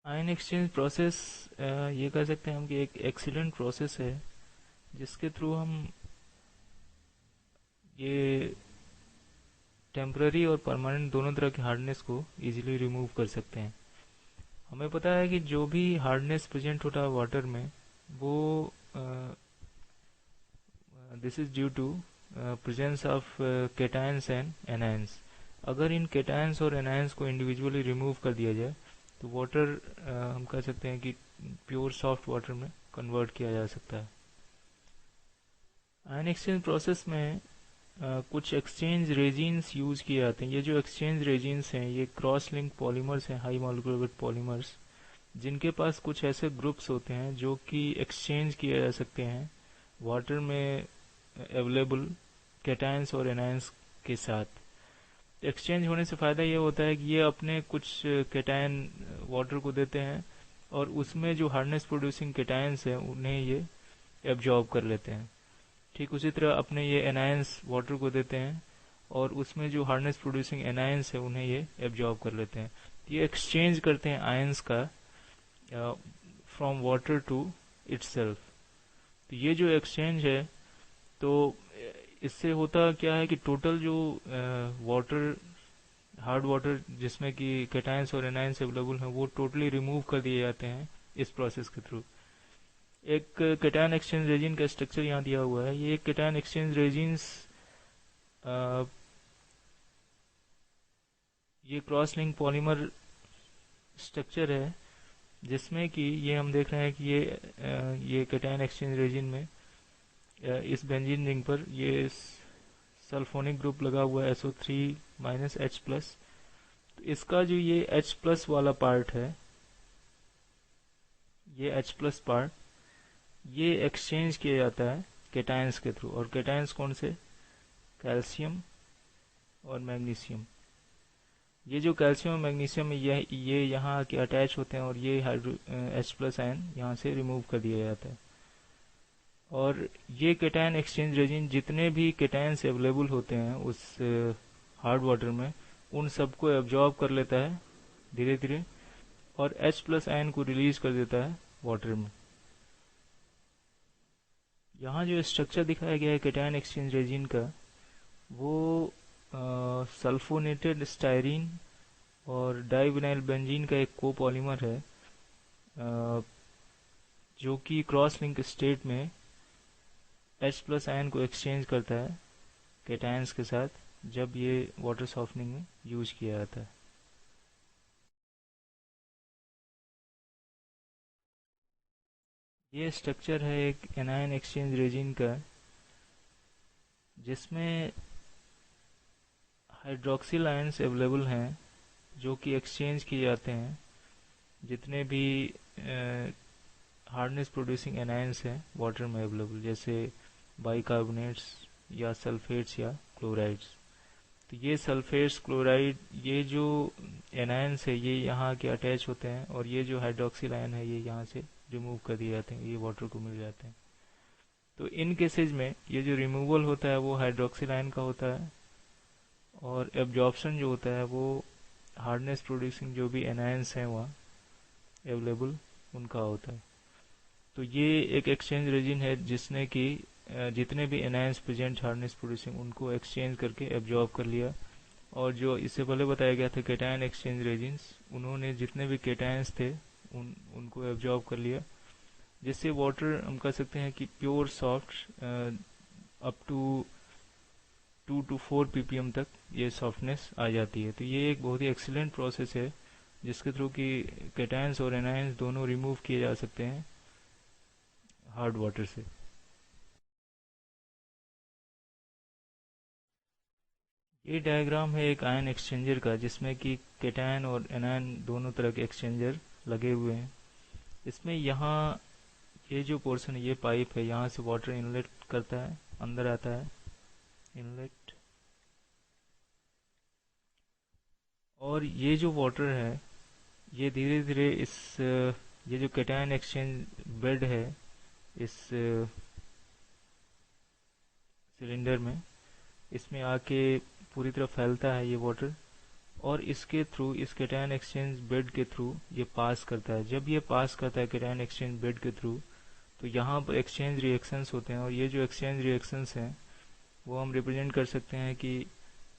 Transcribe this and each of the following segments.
Ion exchange process ये कह सकते हैं हम कि एक एक्सीलेंट प्रोसेस है जिसके थ्रू हम ये टेम्पररी और परमानेंट दोनों तरह के हार्डनेस को इजीली रिमूव कर सकते हैं। हमें पता है कि जो भी हार्डनेस प्रेजेंट होता है वाटर में वो this is due to presence of cations and anions. अगर इन केटायंस और एनायंस को इंडिविजुअली रिमूव कर दिया जाए तो वाटर हम कह सकते हैं कि प्योर सॉफ्ट वाटर में कन्वर्ट किया जा सकता है। आयन एक्सचेंज प्रोसेस में कुछ एक्सचेंज रेजिन्स यूज किए जाते हैं। ये जो एक्सचेंज रेजिन्स हैं ये क्रॉस लिंक पॉलीमर्स हैं, हाई मॉलिक्यूलर वेट पॉलीमर्स, जिनके पास कुछ ऐसे ग्रुप्स होते हैं जो कि एक्सचेंज किए जा सकते हैं वाटर में अवेलेबल कैटायंस और एनायंस के साथ। एक्सचेंज होने से फ़ायदा ये होता है कि ये अपने कुछ कैटायन वाटर को देते हैं और उसमें जो हार्डनेस प्रोड्यूसिंग कैटायंस हैं उन्हें ये एब्जॉर्ब कर लेते हैं। ठीक उसी तरह अपने ये एनायंस वाटर को देते हैं और उसमें जो हार्डनेस प्रोड्यूसिंग एनायंस है उन्हें ये एब्जॉर्ब कर लेते हैं। ये एक्सचेंज करते हैं आयंस का फ्रॉम वाटर टू इटसेल्फ। तो ये जो एक्सचेंज है तो इससे होता क्या है कि टोटल जो वाटर हार्ड वाटर जिसमें कि कैटायंस और एनायंस अवेलेबल हैं वो टोटली रिमूव कर दिए जाते हैं इस प्रोसेस के थ्रू। एक कैटायन एक्सचेंज रेजिन का स्ट्रक्चर यहाँ दिया हुआ है। ये कैटायन एक्सचेंज रेजिन्स ये क्रॉस लिंक पॉलीमर स्ट्रक्चर है जिसमें कि ये हम देख रहे हैं कि ये कैटायन एक्सचेंज रेजिन में इस बेंजीन रिंग पर ये सल्फोनिक ग्रुप लगा हुआ है SO3 - H+। तो इसका जो ये H+ वाला पार्ट है, ये H+ पार्ट ये एक्सचेंज किया जाता है कैटायंस के थ्रू। और कैटायंस कौन से? कैल्शियम और मैग्नीशियम। ये जो कैल्शियम और मैग्नीशियम ये यहाँ आके अटैच होते हैं और ये H+ आयन यहाँ से रिमूव कर दिया जाता है। और ये कैटायन एक्सचेंज रेजिन जितने भी कैटायंस अवेलेबल होते हैं उस हार्ड वाटर में उन सबको एब्जॉर्ब कर लेता है धीरे धीरे और H+ आयन को रिलीज कर देता है वाटर में। यहाँ जो स्ट्रक्चर दिखाया गया है कैटायन एक्सचेंज रेजिन का वो सल्फोनेटेड स्टायरीन और डाइविनाइल बेंजीन का एक कोपॉलीमर है जो कि क्रॉस लिंक स्टेट में H+ आयन को एक्सचेंज करता है कैटायंस के साथ जब ये वाटर सॉफ्टनिंग में यूज किया जाता है। ये स्ट्रक्चर है एक एनायन एक्सचेंज रेजिन का जिसमें हाइड्रोक्सिल आयन्स अवेलेबल हैं जो कि एक्सचेंज किए जाते हैं जितने भी हार्डनेस प्रोड्यूसिंग एनायंस हैं वाटर में अवेलेबल, जैसे बाइकार्बोनेट्स या सल्फेट्स या क्लोराइड्स। तो ये सल्फेट्स क्लोराइड ये जो एनायंस है ये यहाँ के अटैच होते हैं और ये जो हाइड्रोक्सिल आयन है ये यहाँ से रिमूव कर दिए जाते हैं, ये वाटर को मिल जाते हैं। तो इन केसेज में ये जो रिमूवल होता है वो हाइड्रोक्सिल आयन का होता है और एब्जॉर्प्शन जो होता है वो हार्डनेस प्रोड्यूसिंग जो भी एनायंस हैं वहाँ अवेलेबल उनका होता है। तो ये एक एक्सचेंज रेजिन है जिसने कि जितने भी एनायंस प्रेजेंट हार्डनेस प्रोड्यूसिंग उनको एक्सचेंज करके एब्जॉर्ब कर लिया। और जो इससे पहले बताया गया था कैटायन एक्सचेंज रेजिन्स उन्होंने जितने भी कैटायंस थे उनको एब्जॉर्ब कर लिया जिससे वाटर हम कह सकते हैं कि pure soft up to 2 to 4 ppm तक ये सॉफ्टनेस आ जाती है। तो ये एक बहुत ही एक्सीलेंट प्रोसेस है जिसके थ्रू कि कैटायंस और एनायंस दोनों रिमूव किए जा सकते हैं हार्ड वाटर से। ये डायग्राम है एक आयन एक्सचेंजर का जिसमें कि कैटायन और एनायन दोनों तरह के एक्सचेंजर लगे हुए हैं। इसमें यहाँ ये जो पोर्शन है ये पाइप है, यहाँ से वाटर इनलेट करता है, अंदर आता है इनलेट। और ये जो वाटर है ये धीरे धीरे इस ये जो कैटायन एक्सचेंज बेड है इस सिलेंडर में इसमें आके पूरी तरह फैलता है ये वाटर और इसके थ्रू, इस कैटायन एक्सचेंज बेड के थ्रू ये पास करता है। जब ये पास करता है कैटायन एक्सचेंज बेड के थ्रू, तो यहाँ पर एक्सचेंज रिएक्शंस होते हैं, और ये जो एक्सचेंज रिएक्शंस हैं वो हम रिप्रेजेंट कर सकते हैं कि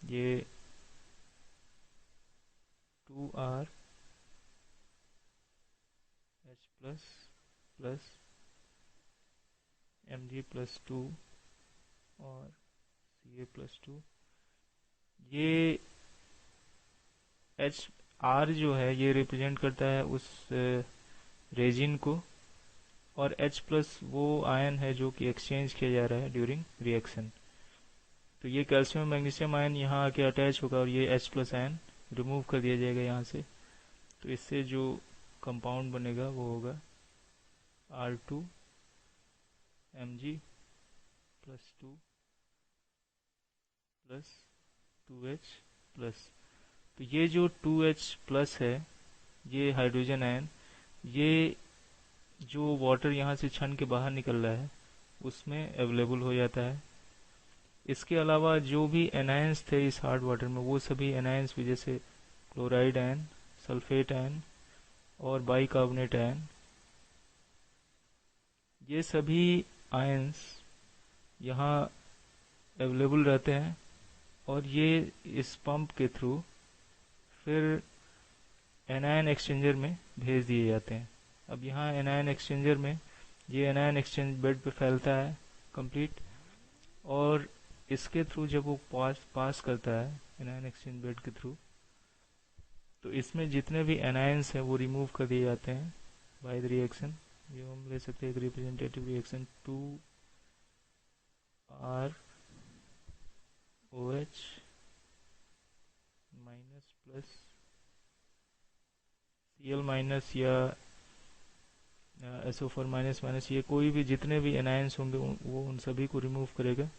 ये 2R H plus plus Mg+2 और Ca+2, ये एच आर जो है ये रिप्रेजेंट करता है उस रेजिन को, और H प्लस वो आयन है जो कि एक्सचेंज किया जा रहा है ड्यूरिंग रिएक्शन। तो ये कैल्शियम मैग्नीशियम आयन यहाँ आके अटैच होगा और ये H प्लस आयन रिमूव कर दिया जाएगा यहाँ से। तो इससे जो कंपाउंड बनेगा वो होगा R2Mg+2 प्लस 2H प्लस। तो ये जो 2H प्लस है, ये हाइड्रोजन आयन, ये जो वाटर यहाँ से छन के बाहर निकल रहा है उसमें अवेलेबल हो जाता है। इसके अलावा जो भी एनायंस थे इस हार्ड वाटर में, वो सभी एनायंस भी, जैसे क्लोराइड आयन, सल्फेट आयन और बाइकार्बोनेट आयन, ये सभी आयंस यहाँ अवेलेबल रहते हैं, और ये इस पंप के थ्रू फिर एनायन एक्सचेंजर में भेज दिए जाते हैं। अब यहाँ एनायन एक्सचेंजर में ये एनायन एक्सचेंज बेड पे फैलता है कंप्लीट, और इसके थ्रू जब वो पास करता है एनायन एक्सचेंज बेड के थ्रू, तो इसमें जितने भी एनायंस हैं वो रिमूव कर दिए जाते हैं बाय द रिएक्शन। ये हम ले सकते हैं एक representative reaction, 2R OH minus plus Cl minus या SO4 माइनस माइनस, ये कोई भी जितने भी एनायंस होंगे वो उन सभी को रिमूव करेगा।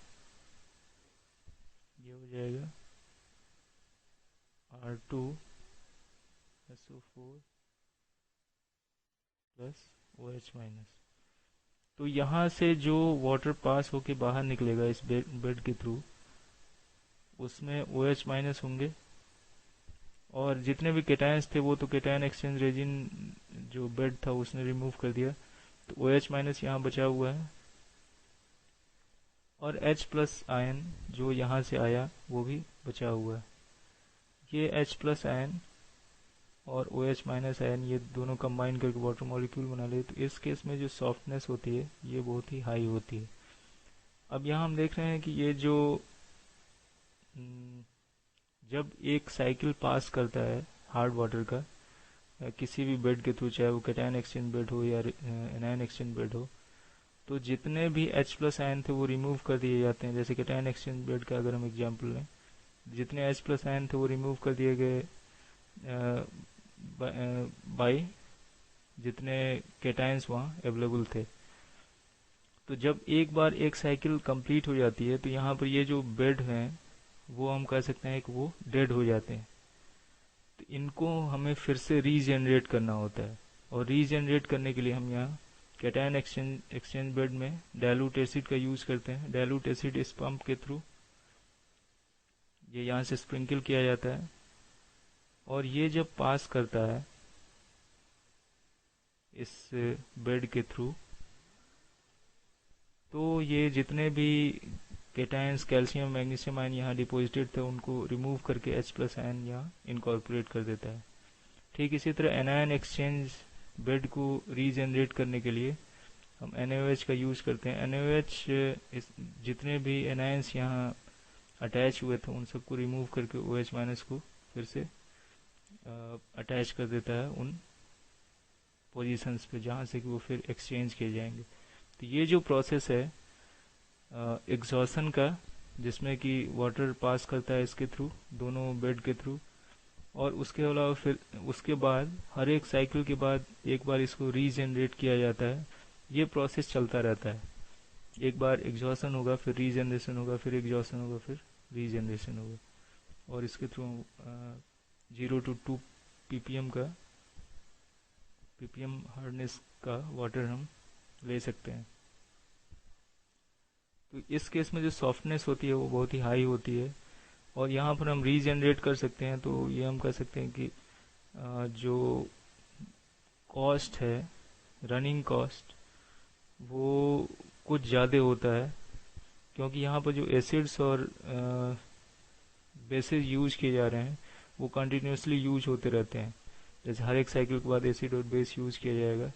ये हो जाएगा R2SO4 प्लस OH माइनस। तो यहाँ से जो वाटर पास होके बाहर निकलेगा इस बेड के थ्रू, उसमें OH माइनस होंगे, और जितने भी केटायंस थे वो तो केटायन एक्सचेंज रेजिन जो बेड था उसने रिमूव कर दिया, तो OH माइनस यहाँ बचा हुआ है, और H प्लस आयन जो यहाँ से आया वो भी बचा हुआ है। ये H प्लस आयन और OH माइनस आयन ये दोनों कंबाइन करके वाटर मॉलिक्यूल बना ले, तो इस केस में जो सॉफ्टनेस होती है ये बहुत ही हाई होती है। अब यहाँ हम देख रहे हैं कि ये जो जब एक साइकिल पास करता है हार्ड वाटर का किसी भी बेड के थ्रू, चाहे वो कैटायन एक्सचेंज बेड हो या एनायन एक्सचेंज बेड हो, तो जितने भी H प्लस आयन थे वो रिमूव कर दिए जाते हैं। जैसे कैटायन एक्सचेंज बेड का अगर हम एग्जांपल लें, जितने H प्लस आयन थे वो रिमूव कर दिए गए बाई जितने कैटायंस वहाँ अवेलेबल थे। तो जब एक बार एक साइकिल कंप्लीट हो जाती है, तो यहाँ पर ये जो बेड हैं वो हम कह सकते हैं कि वो डेड हो जाते हैं। तो इनको हमें फिर से रीजनरेट करना होता है, और रीजनरेट करने के लिए हम यहाँ कैटायन एक्सचेंज बेड में डाइल्यूट एसिड का यूज करते हैं। डाइल्यूट एसिड इस पंप के थ्रू ये यहाँ से स्प्रिंकल किया जाता है, और ये जब पास करता है इस बेड के थ्रू, तो ये जितने भी केटायंस कैल्शियम मैग्नीशियम आयन यहाँ डिपोजिटेड थे उनको रिमूव करके H प्लस आयन यहाँ इनकॉर्पोरेट कर देता है। ठीक इसी तरह एनायन एक्सचेंज बेड को रीजनरेट करने के लिए हम NaOH का यूज करते हैं। NaOH जितने भी एनायंस यहाँ अटैच हुए थे उन सबको रिमूव करके OH माइनस को फिर से अटैच कर देता है उन पोजीशंस पे जहाँ से कि वो फिर एक्सचेंज किए जाएंगे। तो ये जो प्रोसेस है एग्जॉशन का, जिसमें कि वाटर पास करता है इसके थ्रू, दोनों बेड के थ्रू, और उसके अलावा फिर उसके बाद हर एक साइकिल के बाद एक बार इसको रीजनरेट किया जाता है। ये प्रोसेस चलता रहता है। एक बार एग्जॉशन होगा, फिर रीजनरेशन होगा, फिर एग्जॉशन होगा, फिर रीजनरेशन होगा, और इसके थ्रू 0 to 2 ppm हार्डनेस का वाटर हम ले सकते हैं। तो इस केस में जो सॉफ्टनेस होती है वो बहुत ही हाई होती है, और यहाँ पर हम रीजनरेट कर सकते हैं, तो ये हम कह सकते हैं कि जो कॉस्ट है, रनिंग कॉस्ट, वो कुछ ज़्यादा होता है, क्योंकि यहाँ पर जो एसिड्स और बेसिस यूज किए जा रहे हैं वो कंटिन्यूसली यूज होते रहते हैं। जैसे हर एक साइकिल के बाद एसिड और बेस यूज किया जाएगा,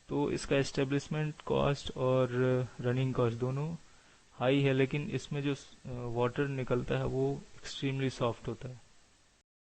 तो इसका एस्टेब्लिशमेंट कॉस्ट और रनिंग कॉस्ट दोनों हाई है, लेकिन इसमें जो वाटर निकलता है वो एक्सट्रीमली सॉफ्ट होता है।